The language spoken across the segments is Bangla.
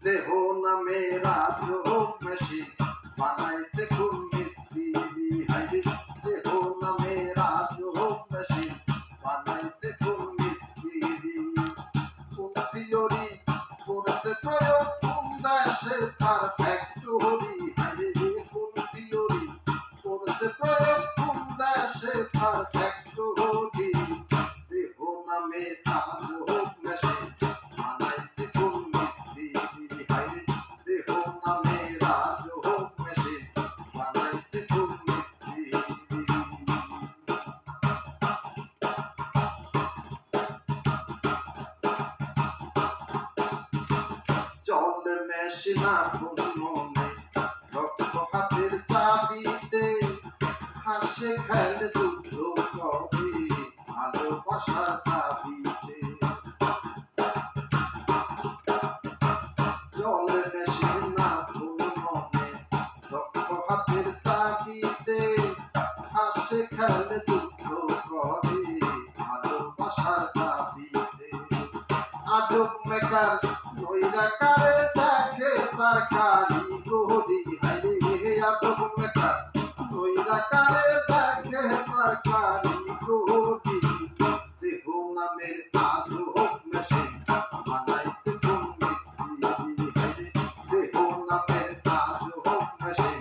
দেহ নামে রাজক মেশিন বানাইছে কোন মিস্ত্রি, হাইরে দেহ নামে রাজক মেশিন বানাইছে কোন মিস্ত্রি। কোন থিওরি করেছে প্রয়োগ কোন দেশে তার ফ্যাক্টরি, হাইরে কোন থিওরি করেছে প্রয়োগ কোন দেশে তার ফ্যাক্টরি। দেহ নামে রাজক মেশিন বানাইছে কোন মিস্ত্রি, হাইরে দেহ নামে রাজক মেশিন বানাইছে কোন মিস্ত্রি। চলে মেশিন আপন মনে দক্ষ হাতের চাবিতে, হাসে খেলে যুদ্ধ করে ভালোবাসার দাবিতে। চলে মেশিন আপন মনে দক্ষ হাতের চাবিতে, হাসে খেলে যুদ্ধ করে ভালোবাসার দাবিতে। আজব মেকার নৈরাকারে দেখে তার কারিগরি, হাইরে আজব মেকার নৈরাকারে দেখে তার কারিগরি। দেহ নামের আজব মেশিন বানাইছে কোন মিস্ত্রি, হাইরে দেহ নামের আজব মেশিন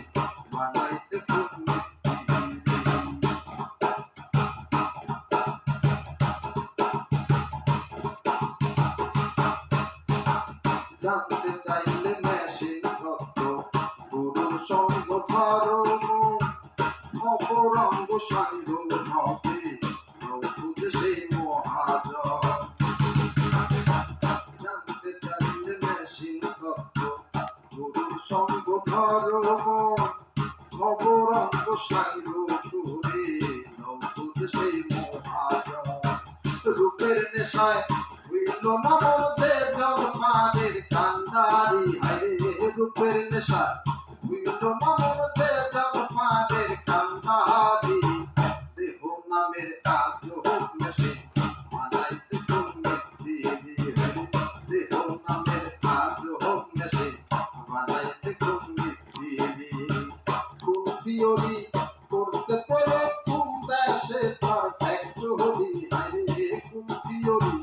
বানাইছে কোন মিস্ত্রি। জানতে চাইলে মেশিন তত্ত্ব গুরুর সঙ্গ ধর্ম, অপরঙ্গ সাঙ্গ হবে নৌকুদ সেই মহাজন। জানতে চাইলে মেশিন তত্ত্ব গুরুর সঙ্গ ধর্ম, অপরঙ্গ সাঙ্গ করে নৌকুদ সেই মহাজন। রূপের নেশায় হইল না মধ্যে জলমানের কান্দারি, হাইরে রূপের নেশা হইল না মধ্যে জলমানের কান্দারি। দেহ নামের আজব মেশিন বানাইছে কোন মিস্ত্রি, হাইরে দেহ নামের আজব মেশিন বানাইছে কোন মিস্ত্রি। কোন থিওরি করছে প্রয়োগ কোন দেশে তার ফ্যাক্টরি, হাইরে কোন থিওরি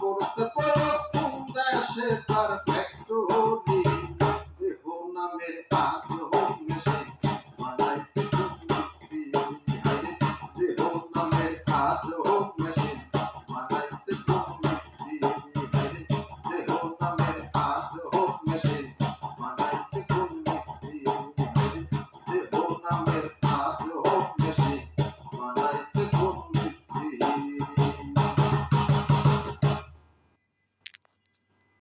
করছে প্রয়োগ কোন দেশে তার ফ্যাক্টরি। দেহ নামের আজব মেশিন বানাইছে কোন মিস্ত্রি, হাইরে দেহ নামের আজব